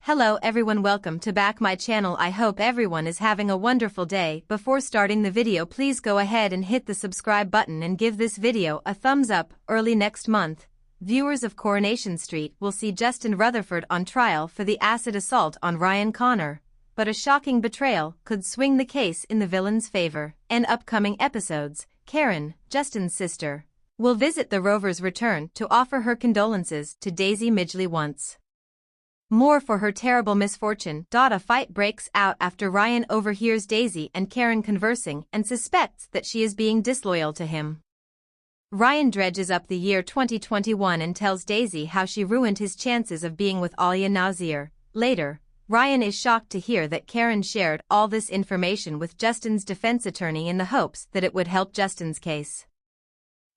Hello everyone, welcome to back my channel. I hope everyone is having a wonderful day. Before starting the video, please go ahead and hit the subscribe button and give this video a thumbs up. Early next month, viewers of Coronation Street will see Justin Rutherford on trial for the acid assault on Ryan Connor, but a shocking betrayal could swing the case in the villain's favor. In upcoming episodes, Karen, Justin's sister, will visit the Rover's return to offer her condolences to Daisy Midgley once more for her terrible misfortune. A fight breaks out after Ryan overhears Daisy and Karen conversing and suspects that she is being disloyal to him. Ryan dredges up the year 2021 and tells Daisy how she ruined his chances of being with Alia Nazir. Later, Ryan is shocked to hear that Karen shared all this information with Justin's defense attorney in the hopes that it would help Justin's case.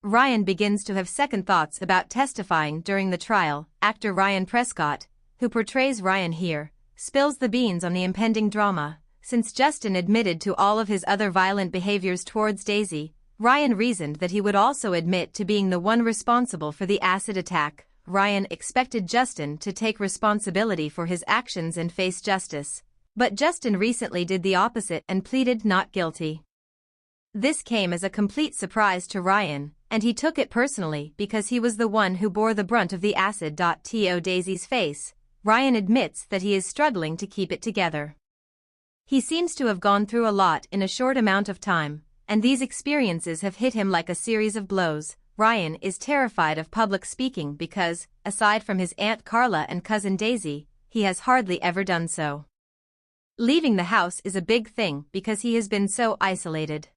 Ryan begins to have second thoughts about testifying during the trial. Actor Ryan Prescott, who portrays Ryan here, spills the beans on the impending drama. Since Justin admitted to all of his other violent behaviors towards Daisy, Ryan reasoned that he would also admit to being the one responsible for the acid attack. Ryan expected Justin to take responsibility for his actions and face justice, but Justin recently did the opposite and pleaded not guilty. This came as a complete surprise to Ryan, and he took it personally because he was the one who bore the brunt of the acid. To Daisy's face, Ryan admits that he is struggling to keep it together. He seems to have gone through a lot in a short amount of time, and these experiences have hit him like a series of blows. Ryan is terrified of public speaking because, aside from his Aunt Carla and cousin Daisy, he has hardly ever done so. Leaving the house is a big thing because he has been so isolated.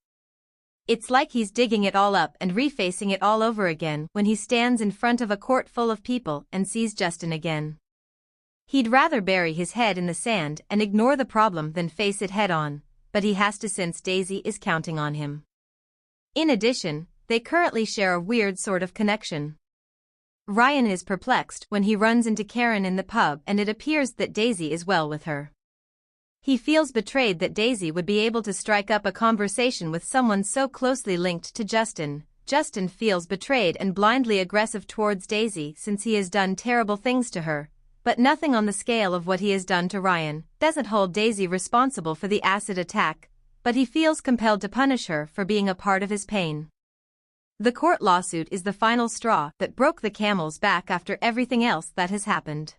It's like he's digging it all up and refacing it all over again when he stands in front of a court full of people and sees Justin again. He'd rather bury his head in the sand and ignore the problem than face it head-on, but he has to since Daisy is counting on him. In addition, they currently share a weird sort of connection. Ryan is perplexed when he runs into Karen in the pub and it appears that Daisy is well with her. He feels betrayed that Daisy would be able to strike up a conversation with someone so closely linked to Justin. Justin feels betrayed and blindly aggressive towards Daisy since he has done terrible things to her, but nothing on the scale of what he has done to Ryan. Doesn't hold Daisy responsible for the acid attack, but he feels compelled to punish her for being a part of his pain. The court lawsuit is the final straw that broke the camel's back after everything else that has happened.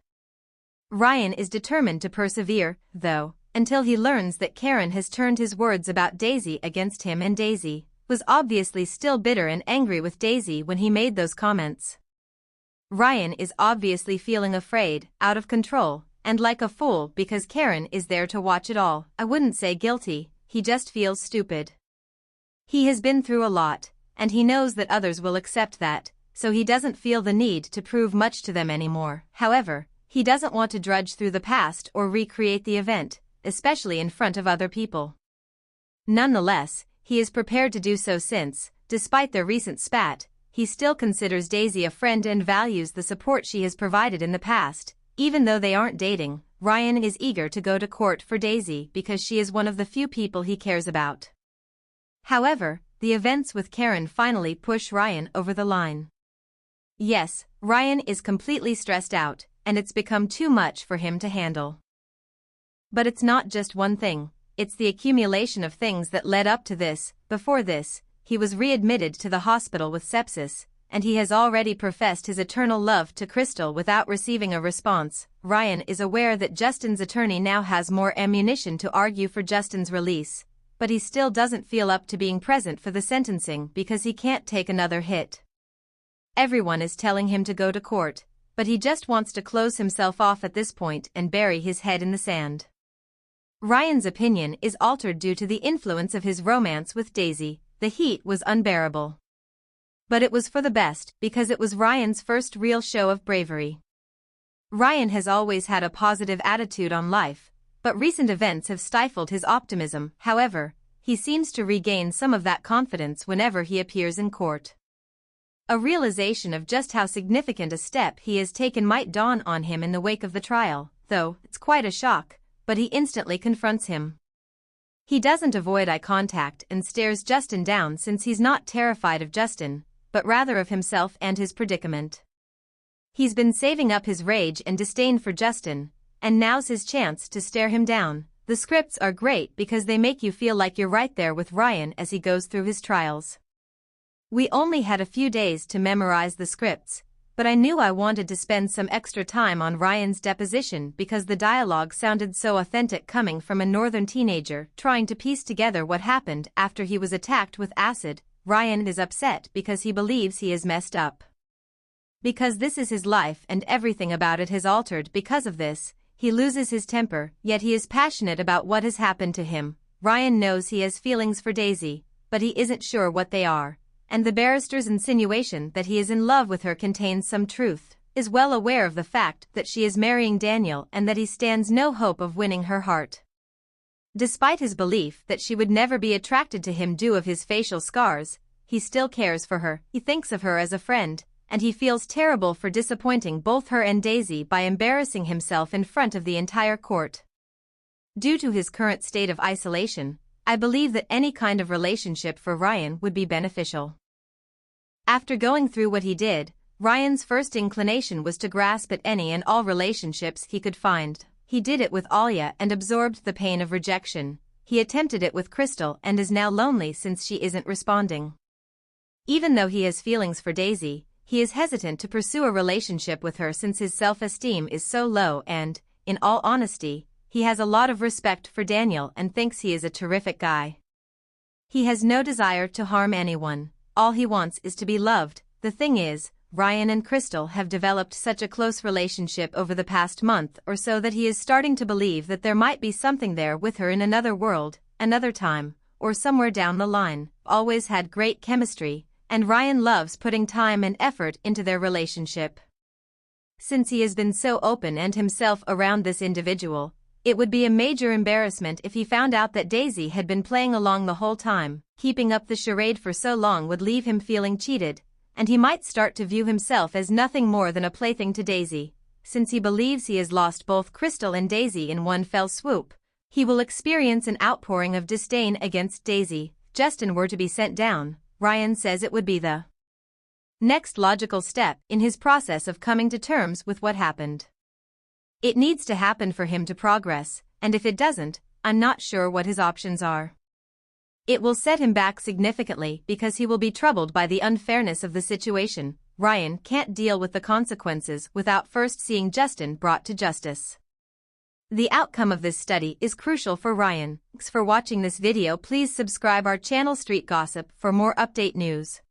Ryan is determined to persevere, though, until he learns that Karen has turned his words about Daisy against him, and Daisy was obviously still bitter and angry with Daisy when he made those comments. Ryan is obviously feeling afraid, out of control, and like a fool because Karen is there to watch it all. I wouldn't say guilty, he just feels stupid. He has been through a lot, and he knows that others will accept that, so he doesn't feel the need to prove much to them anymore. However, he doesn't want to drudge through the past or recreate the event, especially in front of other people. Nonetheless, he is prepared to do so since, despite their recent spat, he still considers Daisy a friend and values the support she has provided in the past. Even though they aren't dating, Ryan is eager to go to court for Daisy because she is one of the few people he cares about. However, the events with Karen finally push Ryan over the line. Yes, Ryan is completely stressed out, and it's become too much for him to handle. But it's not just one thing, it's the accumulation of things that led up to this. Before this, he was readmitted to the hospital with sepsis, and he has already professed his eternal love to Crystal without receiving a response. Ryan is aware that Justin's attorney now has more ammunition to argue for Justin's release, but he still doesn't feel up to being present for the sentencing because he can't take another hit. Everyone is telling him to go to court, but he just wants to close himself off at this point and bury his head in the sand. Ryan's opinion is altered due to the influence of his romance with Daisy. The heat was unbearable. But it was for the best because it was Ryan's first real show of bravery. Ryan has always had a positive attitude on life, but recent events have stifled his optimism. However, he seems to regain some of that confidence whenever he appears in court. A realization of just how significant a step he has taken might dawn on him in the wake of the trial, though it's quite a shock, but he instantly confronts him. He doesn't avoid eye contact and stares Justin down since he's not terrified of Justin, but rather of himself and his predicament. He's been saving up his rage and disdain for Justin, and now's his chance to stare him down. The scripts are great because they make you feel like you're right there with Ryan as he goes through his trials. We only had a few days to memorize the scripts, but I knew I wanted to spend some extra time on Ryan's deposition because the dialogue sounded so authentic coming from a northern teenager trying to piece together what happened after he was attacked with acid. Ryan is upset because he believes he is messed up. Because this is his life and everything about it has altered because of this, he loses his temper, yet he is passionate about what has happened to him. Ryan knows he has feelings for Daisy, but he isn't sure what they are, and the barrister's insinuation that he is in love with her contains some truth, is well aware of the fact that she is marrying Daniel and that he stands no hope of winning her heart. Despite his belief that she would never be attracted to him due of his facial scars, he still cares for her, he thinks of her as a friend, and he feels terrible for disappointing both her and Daisy by embarrassing himself in front of the entire court. Due to his current state of isolation, I believe that any kind of relationship for Ryan would be beneficial. After going through what he did, Ryan's first inclination was to grasp at any and all relationships he could find. He did it with Alia and absorbed the pain of rejection. He attempted it with Crystal and is now lonely since she isn't responding. Even though he has feelings for Daisy, he is hesitant to pursue a relationship with her since his self-esteem is so low and, in all honesty, he has a lot of respect for Daniel and thinks he is a terrific guy. He has no desire to harm anyone. All he wants is to be loved. The thing is, Ryan and Crystal have developed such a close relationship over the past month or so that he is starting to believe that there might be something there with her in another world, another time, or somewhere down the line. Always had great chemistry, and Ryan loves putting time and effort into their relationship. Since he has been so open and himself around this individual, it would be a major embarrassment if he found out that Daisy had been playing along the whole time. Keeping up the charade for so long would leave him feeling cheated, and he might start to view himself as nothing more than a plaything to Daisy. Since he believes he has lost both Crystal and Daisy in one fell swoop, he will experience an outpouring of disdain against Daisy. Justin were to be sent down, Ryan says it would be the next logical step in his process of coming to terms with what happened. It needs to happen for him to progress, and if it doesn't, I'm not sure what his options are. It will set him back significantly because he will be troubled by the unfairness of the situation. Ryan can't deal with the consequences without first seeing Justin brought to justice. The outcome of this study is crucial for Ryan. Thanks for watching this video. Please subscribe our channel Street Gossip for more update news.